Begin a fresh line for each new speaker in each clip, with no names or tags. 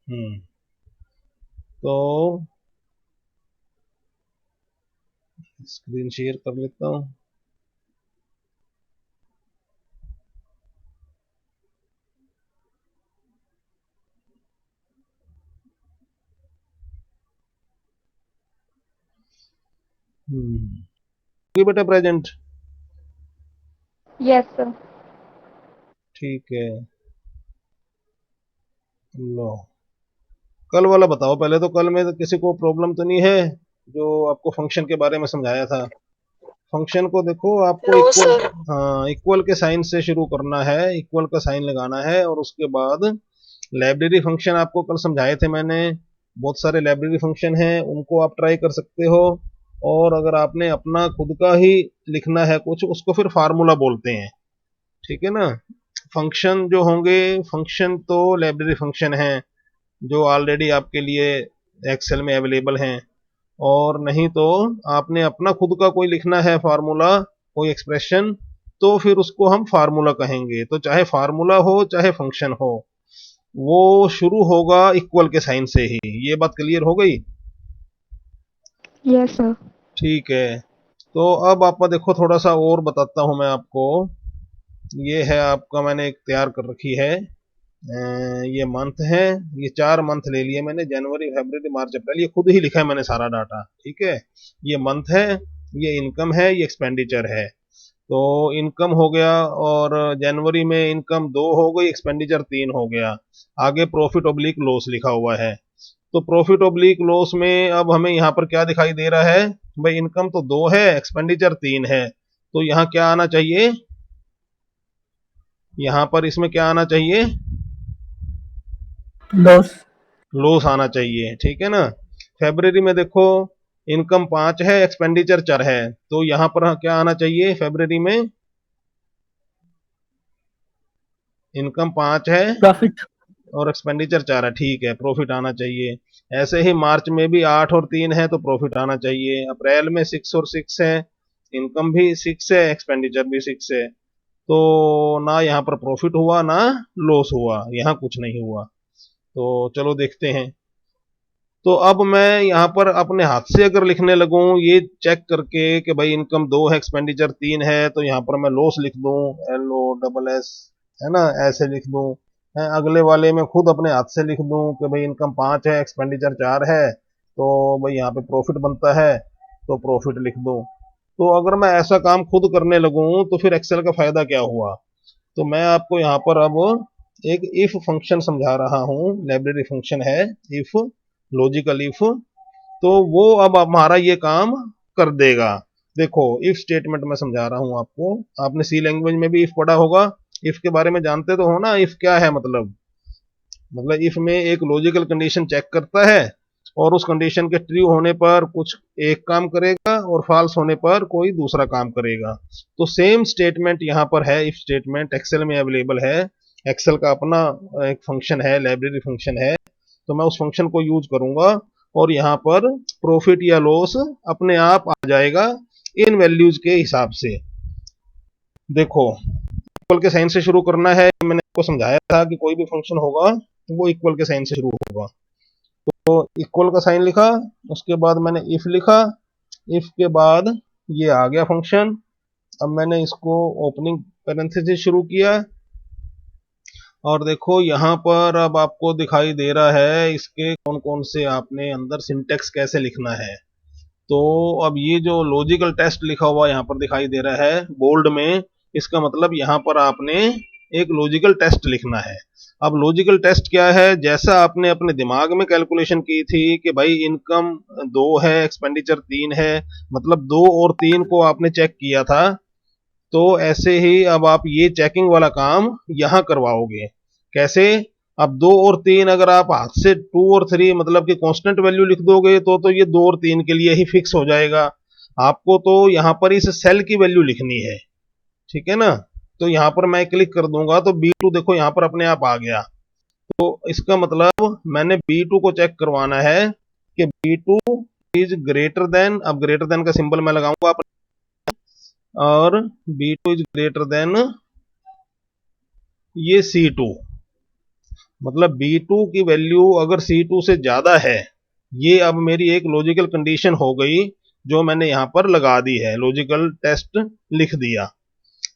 हम्म। तो screen share कर लेता हूँ। बेटा प्रेजेंट।
Yes sir.
ठीक है। लो, कल वाला बताओ पहले। तो कल में तो किसी को प्रॉब्लम तो नहीं है? जो आपको फंक्शन के बारे में समझाया था, फंक्शन को देखो, आपको
नो
इक्वल,
सर।
हाँ, इक्वल के साइन से शुरू करना है, इक्वल का साइन लगाना है, और उसके बाद लाइब्रेरी फंक्शन आपको कल समझाए थे मैंने। बहुत सारे लाइब्रेरी फंक्शन हैं, उनको आप ट्राई कर सकते हो। और अगर आपने अपना खुद का ही लिखना है कुछ, उसको फिर फार्मूला बोलते हैं। ठीक है ना? फंक्शन जो होंगे, फंक्शन तो लाइब्रेरी फंक्शन हैं जो ऑलरेडी आपके लिए एक्सेल में अवेलेबल हैं। और नहीं तो आपने अपना खुद का कोई लिखना है फार्मूला, कोई एक्सप्रेशन, तो फिर उसको हम फार्मूला कहेंगे। तो चाहे फार्मूला हो चाहे फंक्शन हो, वो शुरू होगा इक्वल के साइन से ही। ये बात क्लियर हो गई?
Yes sir.
ठीक है। तो अब आप देखो, थोड़ा सा और बताता हूं मैं आपको। ये है आपका, मैंने एक तैयार कर रखी है। ये मंथ है। ये 4 मंथ ले लिए मैंने, जनवरी फरवरी मार्च अप्रैल। ये खुद ही लिखा है मैंने सारा डाटा। ठीक है। ये मंथ है, ये इनकम है, ये एक्सपेंडिचर है। तो इनकम हो गया, और जनवरी में इनकम 2 हो गई, एक्सपेंडिचर 3 हो गया। आगे प्रॉफिट ऑब्लिक लॉस लिखा हुआ है। तो प्रॉफिट ऑब्लिक लॉस में अब हमें यहाँ पर क्या दिखाई दे रहा है? भाई इनकम तो 2 है, एक्सपेंडिचर 3 है। तो यहाँ क्या आना चाहिए? यहाँ पर इसमें क्या आना चाहिए?
लॉस।
लॉस आना चाहिए। ठीक है ना? फेब्रवरी में देखो, इनकम 5 है, एक्सपेंडिचर 4 है। तो यहाँ पर क्या आना चाहिए फेब्रवरी में? इनकम 5 है
प्रॉफिट।
और एक्सपेंडिचर 4 है। ठीक है, प्रॉफिट आना चाहिए। ऐसे ही मार्च में भी 8 और 3 है, तो प्रॉफिट आना चाहिए। अप्रैल में 6 और 6 है, इनकम भी 6 है, एक्सपेंडिचर भी 6 है। तो ना यहाँ पर प्रॉफिट हुआ ना लॉस हुआ, यहाँ कुछ नहीं हुआ। तो चलो देखते हैं। तो अब मैं यहाँ पर अपने हाथ से अगर लिखने लगूं, ये चेक करके कि भाई इनकम 2 है, एक्सपेंडिचर 3 है, तो यहाँ पर मैं लॉस लिख दूं, LOSS, है ना, ऐसे लिख दूं। अगले वाले में खुद अपने हाथ से लिख दूं कि भाई इनकम 5 है, एक्सपेंडिचर 4 है, तो भाई यहाँ पे प्रॉफिट बनता है, तो प्रॉफिट लिख दूं। तो अगर मैं ऐसा काम खुद करने लगूं, तो फिर एक्सेल का फायदा क्या हुआ? तो मैं आपको यहाँ पर अब एक इफ फंक्शन समझा रहा हूँ, लाइब्रेरी फंक्शन है इफ, लॉजिकल इफ। तो वो अब हमारा ये काम कर देगा। देखो, इफ स्टेटमेंट मैं समझा रहा हूँ आपको। आपने सी लैंग्वेज में भी इफ पढ़ा होगा। इफ के बारे में जानते तो हो ना, इफ क्या है मतलब इफ में एक लॉजिकल कंडीशन चेक करता है, और उस कंडीशन के ट्रू होने पर कुछ एक काम करेगा, और फॉल्स होने पर कोई दूसरा काम करेगा। तो सेम स्टेटमेंट यहाँ पर है, इफ स्टेटमेंट एक्सेल में अवेलेबल है। एक्सेल का अपना एक फंक्शन है, लाइब्रेरी फंक्शन है। तो मैं उस फंक्शन को यूज करूंगा, और यहाँ पर प्रॉफिट या लॉस अपने आप आ जाएगा इन वैल्यूज के हिसाब से। देखो, इक्वल के साइन से शुरू करना है। मैंने आपको समझाया था कि कोई भी फंक्शन होगा तो वो इक्वल के साइन से शुरू होगा। तो इक्वल का साइन लिखा, उसके बाद मैंने इफ लिखा। इफ के बाद ये आ गया फंक्शन। अब मैंने इसको ओपनिंग पैरेंथेसिस शुरू किया, और देखो यहाँ पर अब आपको दिखाई दे रहा है इसके कौन कौन से आपने अंदर सिंटेक्स कैसे लिखना है। तो अब ये जो लॉजिकल टेस्ट लिखा हुआ यहाँ पर दिखाई दे रहा है बोल्ड में, इसका मतलब यहाँ पर आपने एक लॉजिकल टेस्ट लिखना है। अब लॉजिकल टेस्ट क्या है? जैसा आपने अपने दिमाग में कैलकुलेशन की थी कि भाई इनकम 2 है, एक्सपेंडिचर 3 है, मतलब 2 और 3 को आपने चेक किया था, तो ऐसे ही अब आप ये चेकिंग वाला काम यहाँ करवाओगे। कैसे? अब 2 और 3 अगर आप हाथ से 2 और 3 मतलब कि कांस्टेंट वैल्यू लिख दोगे, तो ये 2 और 3 के लिए ही फिक्स हो जाएगा। आपको तो यहाँ पर इस सेल की वैल्यू लिखनी है। ठीक है ना? तो यहाँ पर मैं क्लिक कर दूंगा, तो B2 देखो यहाँ पर अपने आप आ गया। तो इसका मतलब मैंने B2 को चेक करवाना है कि B2 इज ग्रेटर देन, अब ग्रेटर देन का सिंबल मैं लगाऊंगा, और B2 इज ग्रेटर देन ये C2। मतलब B2 की वैल्यू अगर C2 से ज्यादा है, ये अब मेरी एक लॉजिकल कंडीशन हो गई जो मैंने यहां पर लगा दी है, लॉजिकल टेस्ट लिख दिया।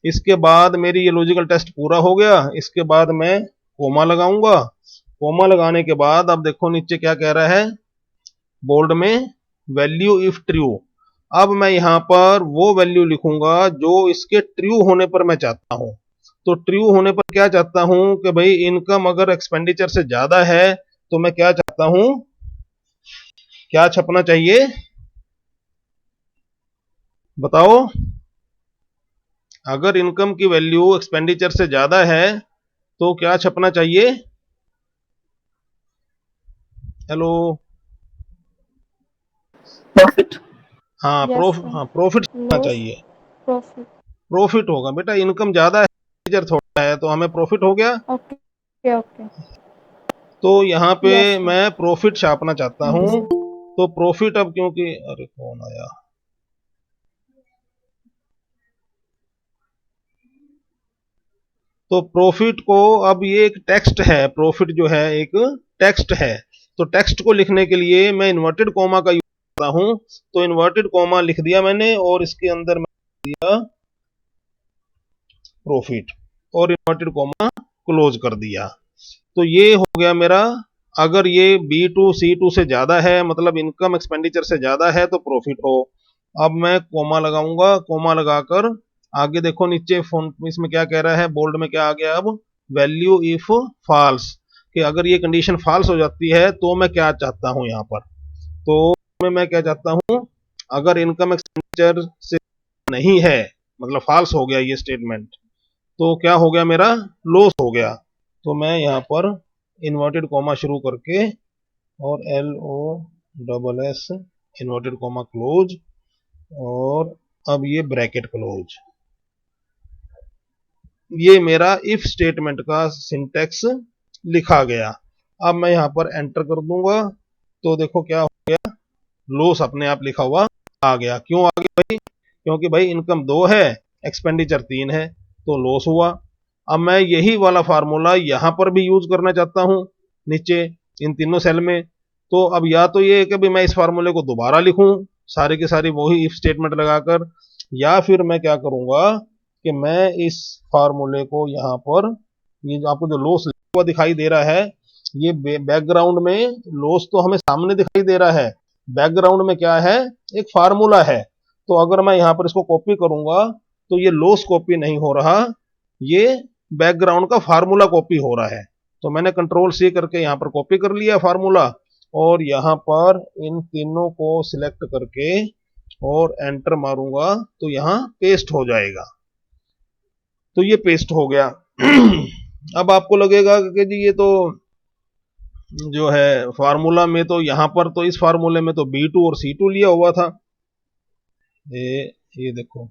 इसके बाद मेरी ये लॉजिकल टेस्ट पूरा हो गया। इसके बाद मैं कोमा लगाऊंगा। कोमा लगाने के बाद अब देखो नीचे क्या कह रहा है बोल्ड में, वैल्यू इफ ट्रू। अब मैं यहां पर वो वैल्यू लिखूंगा जो इसके ट्रू होने पर मैं चाहता हूं। तो ट्रू होने पर क्या चाहता हूं कि भाई इनकम अगर एक्सपेंडिचर से ज्यादा है तो मैं क्या चाहता हूं, क्या छपना चाहिए बताओ। अगर इनकम की वैल्यू एक्सपेंडिचर से ज्यादा है तो क्या छपना चाहिए? हेलो।
प्रॉफिट।
हाँ
यस सर।
हाँ प्रॉफिट छपना
लॉस
चाहिए।
प्रॉफिट।
प्रॉफिट होगा बेटा, इनकम ज्यादा है एक्सपेंडिचर थोड़ा है तो हमें प्रॉफिट हो गया।
Okay okay.
तो यहाँ पे
यस सर।
मैं प्रॉफिट छापना चाहता हूँ।
अंडरस्टूड।
तो प्रॉफिट अब क्योंकि, अरे कौन आया, तो प्रॉफिट को अब ये एक टेक्स्ट है, प्रॉफिट जो है एक टेक्स्ट है। तो टेक्स्ट को लिखने के लिए मैं इन्वर्टेड कॉमा का यूज करता हूं। तो इन्वर्टेड कॉमा लिख दिया मैंने और इसके अंदर मैं दिया प्रॉफिट और इन्वर्टेड कॉमा क्लोज कर दिया। तो ये हो गया मेरा, अगर ये B2 C2 से ज्यादा है मतलब इनकम एक्सपेंडिचर से ज्यादा है तो प्रॉफिट हो। अब मैं कोमा लगाऊंगा, कोमा लगाकर आगे देखो नीचे फोन इसमें क्या कह रहा है बोल्ड में, क्या आ गया अब, वैल्यू इफ फॉल्स, कि अगर ये कंडीशन फॉल्स हो जाती है तो मैं क्या चाहता हूं यहां पर। तो मैं क्या चाहता हूं, अगर इनकम एक्सपेंडिचर से नहीं है मतलब फॉल्स हो गया ये स्टेटमेंट, तो क्या हो गया मेरा, लॉस हो गया। तो मैं यहाँ पर इन्वर्टेड कॉमा शुरू करके और LOSS इन्वर्टेड कॉमा क्लोज और अब ये ब्रैकेट क्लोज, ये मेरा इफ स्टेटमेंट का सिंटेक्स लिखा गया। अब मैं यहाँ पर एंटर कर दूंगा तो देखो क्या हो गया, लॉस अपने आप लिखा हुआ आ गया। क्यों आ गया भाई, क्योंकि भाई इनकम 2 है एक्सपेंडिचर 3 है तो लॉस हुआ। अब मैं यही वाला फार्मूला यहां पर भी यूज करना चाहता हूं नीचे इन तीनों सेल में। तो अब या तो ये कि भाई मैं इस फार्मूले को दोबारा लिखूं सारी की सारी वही इफ स्टेटमेंट लगाकर, या फिर मैं क्या करूंगा कि मैं इस फार्मूले को यहां पर, ये जो आपको जो लॉस लिखा हुआ दिखाई दे रहा है, ये बैकग्राउंड में लॉस तो हमें सामने दिखाई दे रहा है, बैकग्राउंड में क्या है, एक फार्मूला है। तो अगर मैं यहां पर इसको कॉपी करूंगा तो ये लॉस कॉपी नहीं हो रहा, ये बैकग्राउंड का फार्मूला कॉपी हो रहा है। तो मैंने कंट्रोल C करके यहां पर कॉपी कर लिया फार्मूला और यहां पर इन तीनों को सिलेक्ट करके और एंटर मारूंगा तो यहां पेस्ट हो जाएगा। तो ये पेस्ट हो गया। अब आपको लगेगा कि जी ये तो जो है फार्मूला में तो यहां पर तो इस फार्मूले में तो B2 और C2 लिया हुआ था। ये देखो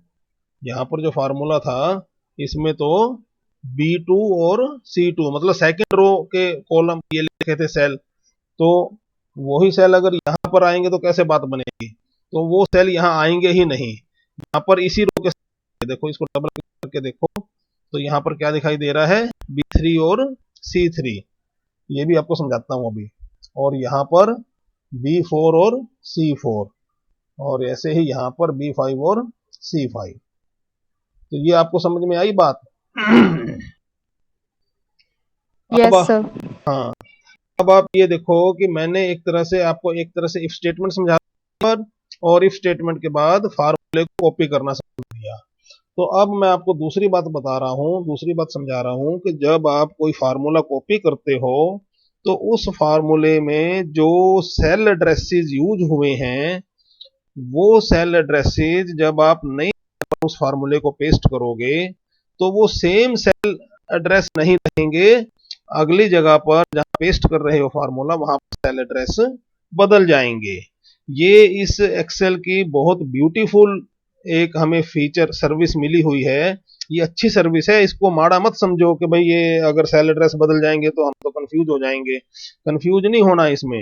यहां पर जो फार्मूला था इसमें तो B2 और C2 मतलब सेकंड रो के कॉलम ये लिखे थे सेल, तो वही सेल अगर यहां पर आएंगे तो कैसे बात बनेगी, तो वो सेल यहां आएंगे ही नहीं। यहां पर इसी रो के देखो, इसको डबल क्लिक करके देखो तो यहां पर क्या दिखाई दे रहा है, B3 और C3, ये भी आपको समझाता हूं अभी। और यहां पर B4 और C4 और ऐसे ही यहां पर B5 और C5। तो ये आपको समझ में आई बात? अब
यस सर।
हाँ, अब आप ये देखो कि मैंने एक तरह से आपको एक तरह से इफ स्टेटमेंट समझा दिया और इफ स्टेटमेंट के बाद फार्मूले को कॉपी करना समझ दिया। तो अब मैं आपको दूसरी बात बता रहा हूं, दूसरी बात समझा रहा हूं कि जब आप कोई फार्मूला कॉपी करते हो तो उस फार्मूले में जो सेल एड्रेसेस यूज हुए हैं वो सेल एड्रेसेस जब आप नई उस फार्मूले को पेस्ट करोगे तो वो सेम सेल एड्रेस नहीं रहेंगे, अगली जगह पर जहां पेस्ट कर रहे हो फार्मूला वहां पर सेल एड्रेस बदल जाएंगे। ये इस एक्सेल की बहुत ब्यूटीफुल एक हमें फीचर सर्विस मिली हुई है। ये अच्छी सर्विस है, इसको माड़ा मत समझो कि भाई ये अगर सेल एड्रेस बदल जाएंगे तो हम तो कंफ्यूज हो जाएंगे। कंफ्यूज नहीं होना इसमें,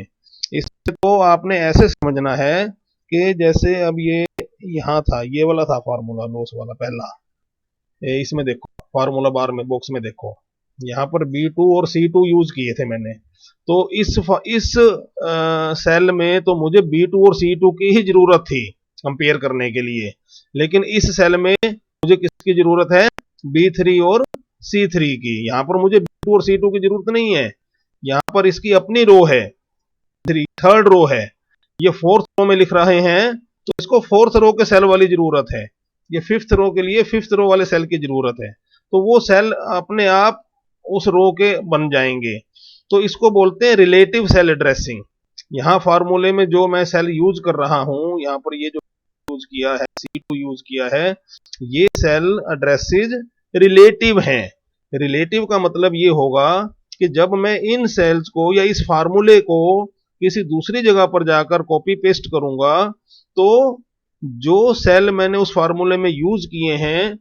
इससे तो आपने ऐसे समझना है कि जैसे अब ये यहाँ था, ये वाला था फार्मूला लॉस वाला पहला, इसमें देखो फार्मूला बार में बॉक्स में देखो, यहाँ पर B2 और C2 यूज किए थे मैंने। तो इस सेल में तो मुझे B2 और C2 की ही जरूरत थी कंपेयर करने के लिए, लेकिन इस सेल में मुझे किसकी जरूरत है, B3 और C3 की। यहाँ पर मुझे B2 और C2 की जरूरत नहीं है, यहाँ पर इसकी अपनी रो है, थर्ड रो है, ये फोर्थ रो में लिख रहे हैं तो इसको फोर्थ रो के सेल वाली जरूरत है, ये फिफ्थ रो के लिए फिफ्थ रो वाले सेल की जरूरत है, तो वो सेल अपने आप उस रो के बन जाएंगे। तो इसको बोलते हैं रिलेटिव सेल एड्रेसिंग। यहाँ फार्मूले में जो मैं सेल यूज कर रहा हूं, यहाँ पर ये जो यूज किया है, C2 यूज किया है, ये सेल एड्रेसेस रिलेटिव हैं। रिलेटिव का मतलब ये होगा कि जब मैं इन सेल्स को या इस फार्मूले को किसी दूसरी जगह पर जाकर कॉपी पेस्ट करूंगा, तो जो सेल मैंने उस फार्मूले में यूज किए हैं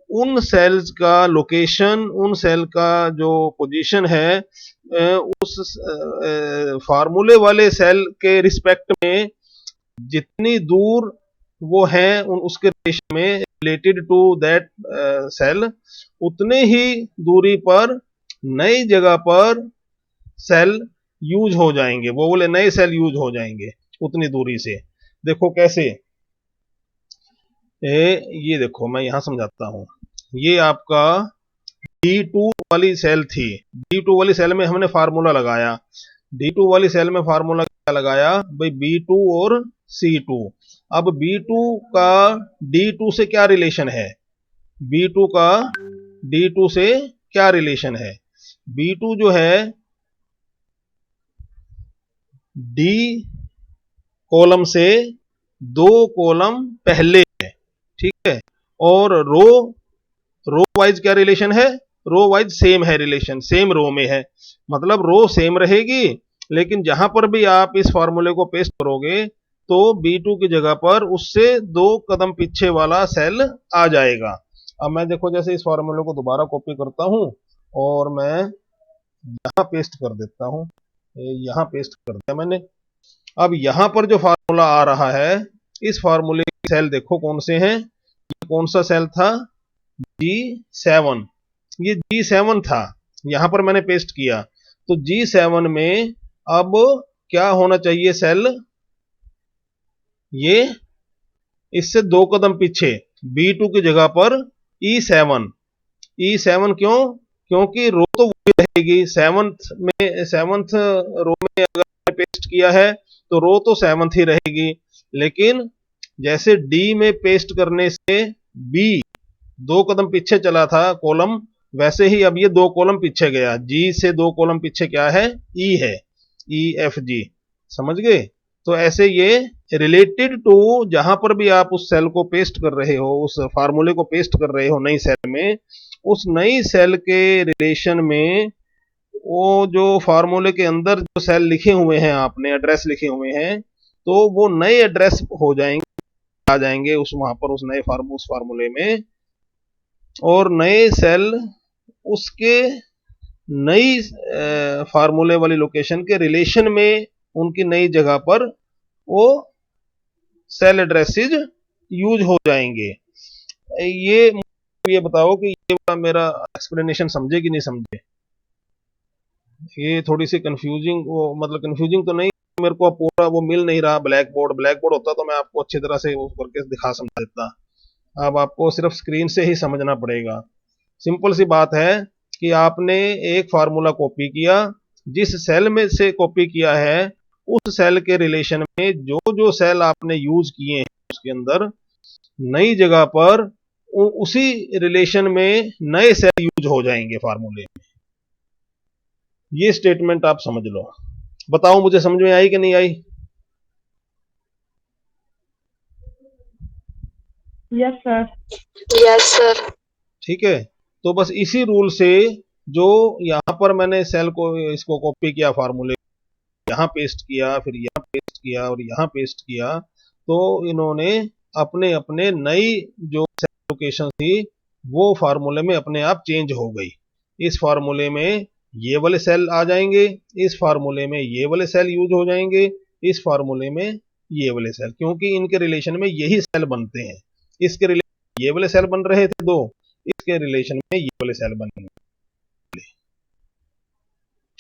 उन सेल्स का लोकेशन, उन सेल का जो पोजीशन है उस फार्मूले वाले सेल के रिस्पेक्ट में जितनी दूर वो है उसके रिलेशन में रिलेटेड टू दैट सेल, उतने ही दूरी पर नई जगह पर सेल यूज हो जाएंगे, वो बोले नए सेल यूज हो जाएंगे उतनी दूरी से। देखो कैसे, ये देखो मैं यहां समझाता हूं। ये आपका D2 वाली सेल थी, D2 वाली सेल में हमने फार्मूला लगाया, D2 वाली सेल में फार्मूला क्या लगाया भाई, B2 और C2। अब B2 का D2 से क्या रिलेशन है, B2 का D2 से क्या रिलेशन है, B2 जो है D कॉलम से 2 कॉलम पहले है, ठीक है, और रो वाइज क्या रिलेशन है, रो वाइज सेम है रिलेशन, सेम रो में है, मतलब रो सेम रहेगी, लेकिन जहां पर भी आप इस फार्मूले को पेस्ट करोगे तो B2 की जगह पर उससे 2 कदम पीछे वाला सेल आ जाएगा। अब मैं देखो जैसे इस फार्मूले को दोबारा कॉपी करता हूं और मैं यहां पेस्ट कर देता हूं, यहां पेस्ट कर दिया मैंने। अब यहां पर जो फार्मूला आ रहा है, इस फार्मूले के सेल देखो कौन से हैं, ये कौन सा सेल था, G7, ये G7 था, यहां पर मैंने पेस्ट किया, तो G7 में अब क्या होना चाहिए सेल, ये इससे 2 कदम पीछे B2 की जगह पर E7, E7 क्यों, क्योंकि रो तो वही रहेगी, सेवंथ रो में अगर पेस्ट किया है तो रो तो सेवंथ ही रहेगी, लेकिन जैसे D में पेस्ट करने से B 2 कदम पीछे चला था कॉलम, वैसे ही अब ये 2 कॉलम पीछे गया, G से 2 कॉलम पीछे क्या है, E है, EFG, समझ गए। तो ऐसे ये रिलेटेड टू जहां पर भी आप उस सेल को पेस्ट कर रहे हो, उस फार्मूले को पेस्ट कर रहे हो नई सेल में, उस नई सेल के रिलेशन में वो जो फार्मूले के अंदर जो सेल लिखे हुए हैं, आपने एड्रेस लिखे हुए हैं, तो वो नए एड्रेस हो जाएंगे, आ जाएंगे उस वहां पर उस नए उस फार्मूले में, और नए सेल उसके नई फार्मूले वाली लोकेशन के रिलेशन में उनकी नई जगह पर वो सेल एड्रेसेस यूज हो जाएंगे। ये बताओ कि ये मेरा एक्सप्लेनेशन समझे कि नहीं समझे, ये थोड़ी सी कंफ्यूजिंग, वो मतलब कंफ्यूजिंग तो नहीं, मेरे को पूरा वो मिल नहीं रहा, ब्लैक बोर्ड होता तो मैं आपको अच्छी तरह से वो करके दिखा समझा देता, अब आपको सिर्फ स्क्रीन से ही समझना पड़ेगा। सिंपल सी बात है कि आपने एक फार्मूला कॉपी किया, जिस सेल में से कॉपी किया है उस सेल के रिलेशन में जो जो सेल आपने यूज किए हैं उसके अंदर नई जगह पर उसी रिलेशन में नए सेल यूज हो जाएंगे फार्मूले में। ये स्टेटमेंट आप समझ लो, बताओ मुझे समझ में आई कि नहीं आई।
Yes sir.
Yes sir.
ठीक है, तो बस इसी रूल से जो यहां पर मैंने सेल को इसको कॉपी किया, फार्मूले यहां पेस्ट किया, फिर यहां पेस्ट किया और यहां पेस्ट किया, तो इन्होंने अपने अपने नई जो सेल लोकेशन थी वो फार्मूले में अपने आप चेंज हो गई। इस फार्मूले में ये वाले सेल आ जाएंगे, इस फार्मूले में ये वाले सेल यूज हो जाएंगे, इस फार्मूले में ये वाले सेल, क्योंकि इनके रिलेशन में यही सेल बनते हैं, इसके रिलेशन ये वाले सेल बन रहे थे 2, इसके रिलेशन में ये वाले सेल बनेंगे।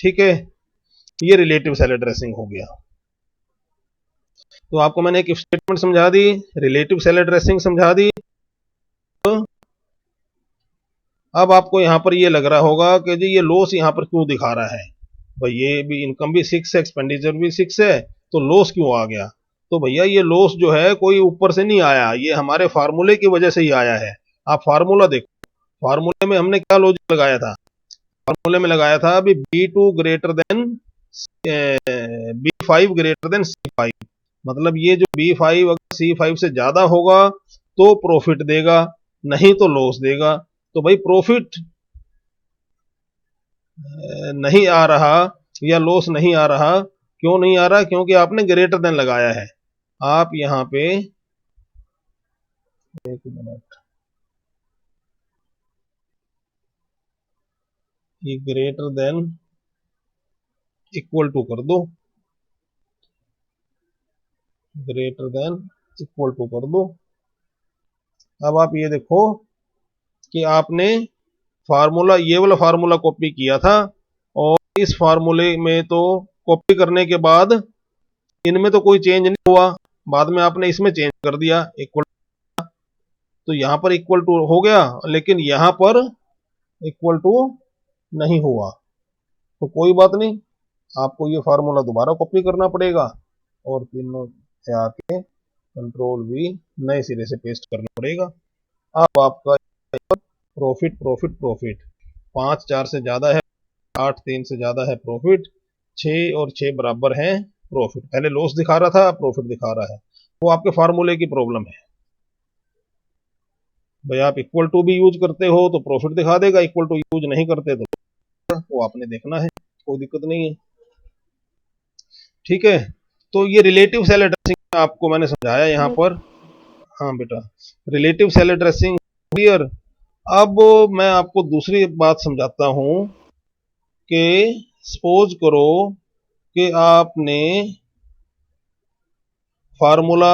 ठीक है, ये रिलेटिव सेल एड्रेसिंग हो गया। तो आपको मैंने एक स्टेटमेंट समझा दी, रिलेटिव सेल एड्रेसिंग समझा दी। अब आपको यहां पर ये लग रहा होगा कि जी ये लॉस यहां पर क्यों दिखा रहा है, भाई ये भी इनकम भी 6 है, एक्सपेंडिचर भी 6 है, तो लॉस क्यों आ गया? तो भैया ये लॉस जो है कोई ऊपर से नहीं आया, ये हमारे फार्मूले की वजह से ही आया है। आप फार्मूला देखो, फार्मूले में हमने क्या लॉजिक लगाया था? फार्मूले में लगाया था अभी B2 greater than B5 greater than C5, मतलब ये जो B5 अगर C5 से ज्यादा होगा तो प्रॉफिट देगा, नहीं तो लॉस देगा। तो भाई प्रॉफिट नहीं आ रहा या लॉस नहीं आ रहा, क्यों नहीं आ रहा? क्योंकि आपने ग्रेटर देन लगाया है। आप यहां पे एक मिनट, ये ग्रेटर देन इक्वल टू कर दो, ग्रेटर देन इक्वल टू कर दो। अब आप ये देखो कि आपने फार्मूला, ये वाला फार्मूला कॉपी किया था, और इस फार्मूले में तो कॉपी करने के बाद इनमें तो कोई चेंज नहीं हुआ, बाद में आपने इसमें चेंज कर दिया इक्वल, तो यहां पर इक्वल टू हो गया, लेकिन यहां पर इक्वल टू नहीं हुआ। तो कोई बात नहीं, आपको ये फार्मूला दोबारा कॉपी करना पड़ेगा और तीनों से आके कंट्रोल वी नए सिरे से पेस्ट करना पड़ेगा। अब आपका प्रॉफिट प्रॉफिट प्रॉफिट 5 4 से ज्यादा है, 8 3 से ज्यादा है प्रॉफिट, 6 और 6 बराबर है प्रॉफिट। पहले लॉस दिखा रहा था, अब प्रॉफिट दिखा रहा है। वो आपके फार्मूले की प्रॉब्लम है। भाई आप इक्वल टू भी यूज करते हो तो प्रॉफिट दिखा देगा, इक्वल टू यूज नहीं करते तो वो आपने देखना है, कोई दिक्कत नहीं है। ठीक है, तो ये रिलेटिव सेल एड्रेसिंग आपको मैंने समझाया यहाँ पर। हाँ बेटा, रिलेटिव सेल एड्रेसिंग क्लियर। अब मैं आपको दूसरी बात समझाता हूं कि सपोज करो कि आपने फार्मूला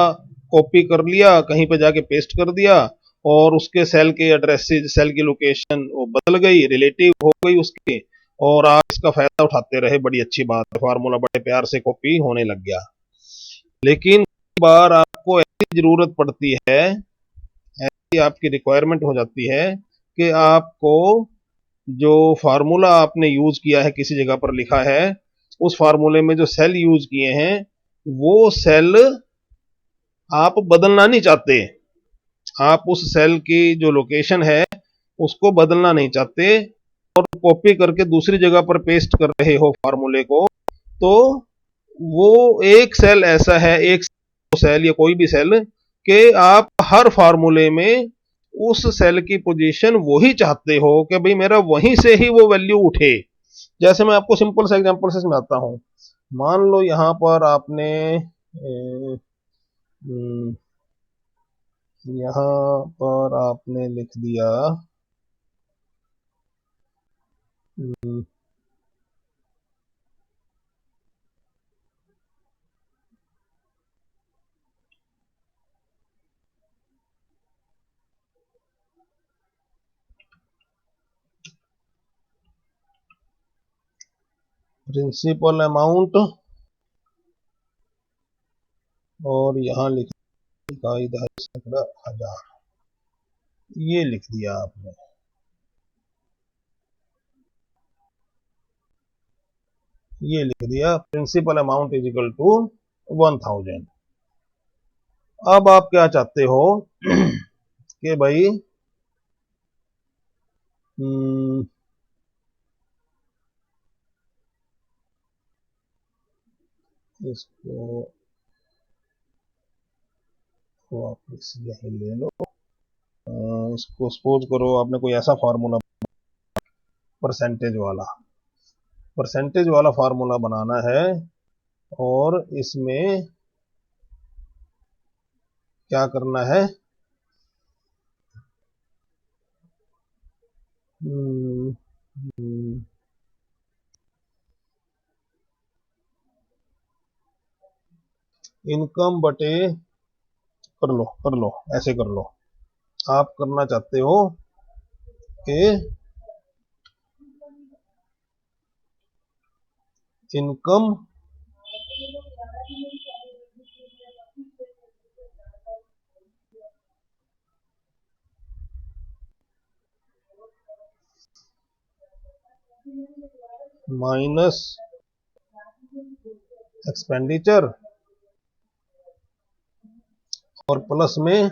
कॉपी कर लिया, कहीं पे जाके पेस्ट कर दिया, और उसके सेल के एड्रेसेस, सेल की लोकेशन वो बदल गई, रिलेटिव हो गई उसके, और आप इसका फायदा उठाते रहे, बड़ी अच्छी बात है, फार्मूला बड़े प्यार से कॉपी होने लग गया। लेकिन कई बार आपको ऐसी जरूरत पड़ती है, ऐसी आपकी रिक्वायरमेंट हो जाती है कि आपको जो फार्मूला आपने यूज किया है, किसी जगह पर लिखा है, उस फार्मूले में जो सेल यूज किए हैं वो सेल आप बदलना नहीं चाहते, आप उस सेल की जो लोकेशन है उसको बदलना नहीं चाहते, और कॉपी करके दूसरी जगह पर पेस्ट कर रहे हो फार्मूले को, तो वो एक सेल ऐसा है, एक सेल या कोई भी सेल, कि आप हर फार्मूले में उस सेल की पोजीशन वही चाहते हो कि भाई मेरा वहीं से ही वो वैल्यू उठे। जैसे मैं आपको सिंपल सा एग्जांपल से समझाता हूं, मान लो यहां पर आपने यहां पर आपने लिख दिया प्रिंसिपल अमाउंट, और यहां लिखा इधर सैकड़ा हजार, ये लिख दिया आपने, ये लिख दिया principal amount is equal to 1000। अब आप क्या चाहते हो कि भाई इसको वापस यही ले लो, इसको सपोज करो आपने कोई ऐसा फार्मूला, परसेंटेज वाला, परसेंटेज वाला फार्मूला बनाना है, और इसमें क्या करना है, इनकम बटे, कर लो ऐसे कर लो, आप करना चाहते हो कि इनकम माइनस एक्सपेंडिचर और प्लस में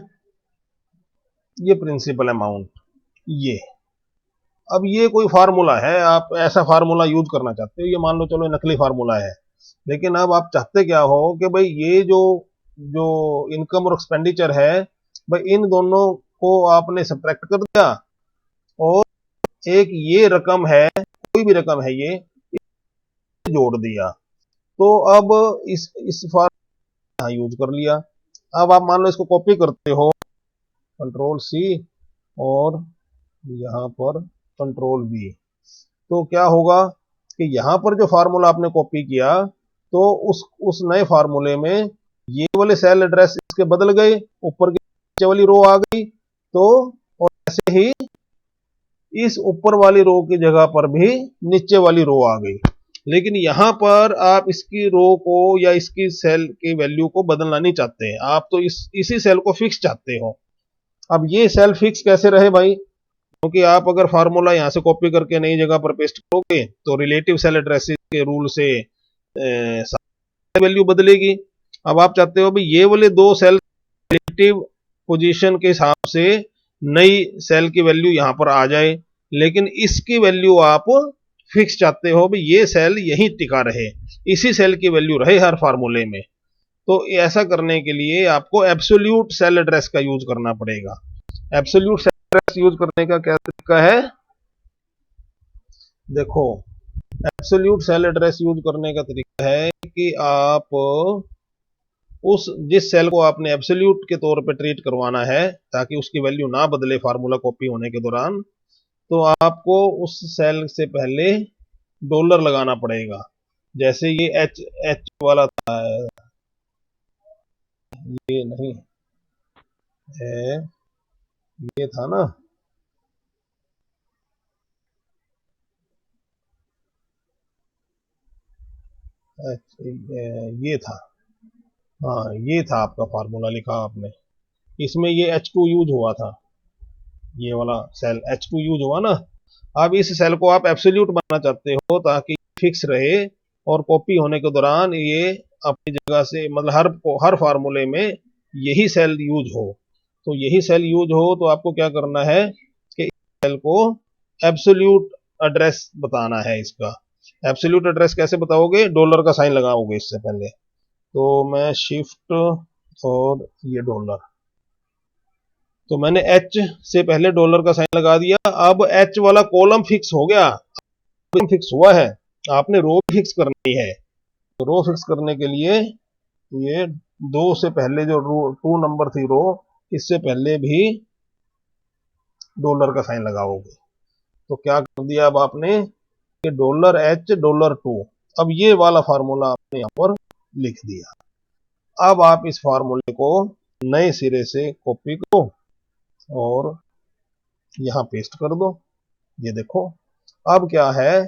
ये प्रिंसिपल अमाउंट। ये अब ये कोई फार्मूला है, आप ऐसा फार्मूला यूज करना चाहते हो, ये मान लो चलो नकली फार्मूला है, लेकिन अब आप चाहते क्या हो कि भाई ये जो जो इनकम और एक्सपेंडिचर है, भाई इन दोनों को आपने सब्ट्रैक्ट कर दिया और एक ये रकम है, कोई भी रकम है, ये जोड़ दिया। तो अब इस फार्मूला यूज कर लिया। अब आप मान लो इसको कॉपी करते हो, कंट्रोल सी और यहां पर कंट्रोल वी, तो क्या होगा कि यहां पर जो फार्मूला आपने कॉपी किया, तो उस नए फार्मूले में ये वाले सेल एड्रेस इसके बदल गए, ऊपर की नीचे वाली रो आ गई। तो और ऐसे ही इस ऊपर वाली रो की जगह पर भी नीचे वाली रो आ गई। लेकिन यहां पर आप इसकी रो को या इसकी सेल की वैल्यू को बदलना नहीं चाहते हैं, आप तो इसी सेल को फिक्स चाहते हो। अब ये सेल फिक्स कैसे रहे भाई, क्योंकि आप अगर फार्मूला यहां से कॉपी करके नई जगह पर पेस्ट करोगे तो रिलेटिव सेल एड्रेसेस के रूल से वैल्यू बदलेगी। अब आप चाहते हो भाई ये वाले दो सेल रिलेटिव पोजीशन के हिसाब से नई सेल की वैल्यू यहां पर आ जाए, लेकिन इसकी वैल्यू आप फिक्स चाहते हो भाई ये सेल यहीं टिका रहे, इसी सेल की वैल्यू रहे हर फार्मूले में। तो ऐसा करने के लिए आपको एब्सोल्यूट सेल एड्रेस का यूज करना पड़ेगा। एब्सोल्यूट सेल एड्रेस यूज करने का क्या तरीका है, देखो एब्सोल्यूट सेल एड्रेस यूज करने का तरीका है कि आप उस जिस सेल को आपने एब्सोल्यूट के तौर पे ट्रीट करवाना है ताकि उसकी वैल्यू ना बदले फार्मूला कॉपी होने के दौरान, तो आपको उस सेल से पहले डॉलर लगाना पड़ेगा। जैसे ये एच एच वाला था, ये नहीं है, ये था ना, ये था, हाँ ये था आपका फार्मूला लिखा आपने, इसमें ये H2 यूज हुआ था, ये वाला सेल H2 यूज हुआ ना। अब इस सेल को आप एब्सोल्यूट बनाना चाहते हो ताकि फिक्स रहे और कॉपी होने के दौरान ये अपनी जगह से, मतलब हर फार्मूले में यही सेल यूज हो। तो यही सेल यूज हो तो आपको क्या करना है कि इस सेल को एब्सोल्यूट एड्रेस बताना है। इसका एब्सोल्यूट एड्रेस कैसे बताओगे, डॉलर का साइन लगाओगे इससे पहले। तो मैं शिफ्ट और ये डॉलर, तो मैंने एच से पहले डॉलर का साइन लगा दिया। अब एच वाला कॉलम फिक्स हो गया, फिक्स हुआ है, आपने रो फिक्स करनी है। तो रो फिक्स करने के लिए ये दो से पहले जो रो 2 नंबर थी रो, इससे पहले भी डॉलर का साइन लगाओगे। तो क्या कर दिया अब आपने कि डॉलर एच डॉलर 2, अब ये वाला फार्मूला आपने यहां पर लिख दिया। अब आप इस फार्मूले को नए सिरे से कॉपी करो और यहां पेस्ट कर दो। ये देखो अब क्या है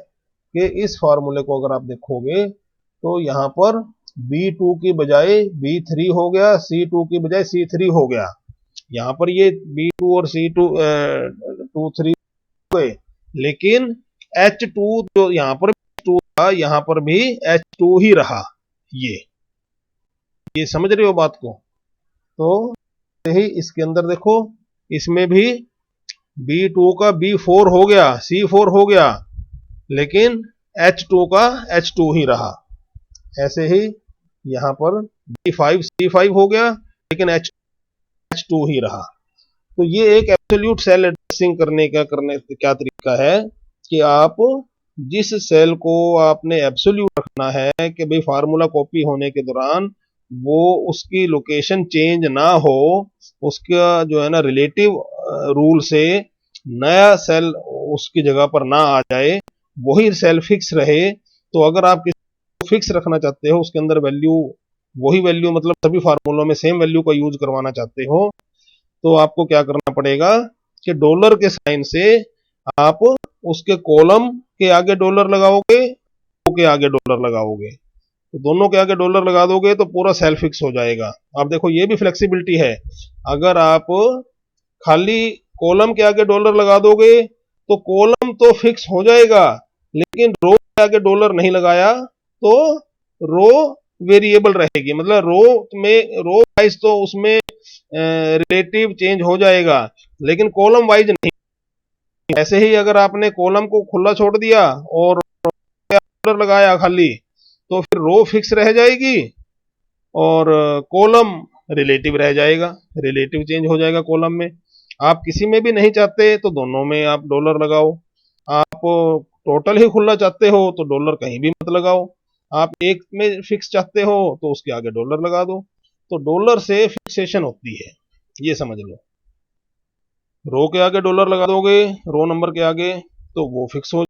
कि इस फार्मूले को अगर आप देखोगे तो यहां पर B2 की बजाय B3 हो गया, C2 की बजाय C3 हो गया। यहां पर ये B2 और C2 3 गए, लेकिन H2 जो यहां पर 2 था, यहां पर भी H2 ही रहा। ये समझ रहे हो बात को। तो ही इसके अंदर देखो, इसमें भी B2 का B4 हो गया, C4 हो गया, लेकिन H2 का H2 ही रहा। ऐसे ही यहां पर B5 C5 हो गया, लेकिन H2 ही रहा। तो ये एक एब्सोल्यूट सेल एड्रेसिंग करने क्या तरीका है कि आप जिस सेल को आपने एब्सोल्यूट रखना है कि भाई फार्मूला कॉपी होने के दौरान वो उसकी लोकेशन चेंज ना हो, उसका जो है ना रिलेटिव रूल से नया सेल उसकी जगह पर ना आ जाए, वही सेल फिक्स रहे। तो अगर आप किसी को फिक्स रखना चाहते हो, उसके अंदर वैल्यू वही वैल्यू, मतलब सभी फार्मूलों में सेम वैल्यू का यूज करवाना चाहते हो, तो आपको क्या करना पड़ेगा कि डॉलर के साइन से आप उसके कॉलम के आगे डॉलर लगाओगे, के आगे डॉलर लगाओगे, तो दोनों के आगे डॉलर लगा दोगे तो पूरा सेल्फ फिक्स हो जाएगा। अब देखो ये भी फ्लेक्सिबिलिटी है, अगर आप खाली कॉलम के आगे डॉलर लगा दोगे तो कॉलम तो फिक्स हो जाएगा, लेकिन रो के आगे डॉलर नहीं लगाया तो रो वेरिएबल रहेगी, मतलब रो वाइज तो उसमें रिलेटिव चेंज हो जाएगा, लेकिन कॉलम वाइज नहीं। ऐसे ही अगर आपने कॉलम को खुला छोड़ दिया और डॉलर लगाया खाली, तो फिर रो फिक्स रह जाएगी और कॉलम रिलेटिव रह जाएगा, रिलेटिव चेंज हो जाएगा कॉलम में। आप किसी में भी नहीं चाहते तो दोनों में आप डॉलर लगाओ, आप टोटल ही खुला चाहते हो तो डॉलर कहीं भी मत लगाओ, आप एक में फिक्स चाहते हो तो उसके आगे डॉलर लगा दो, तो डॉलर से फिक्सेशन होती है, ये समझ लो। रो के आगे डॉलर लगा दोगे, रो नंबर के आगे, तो वो फिक्स हो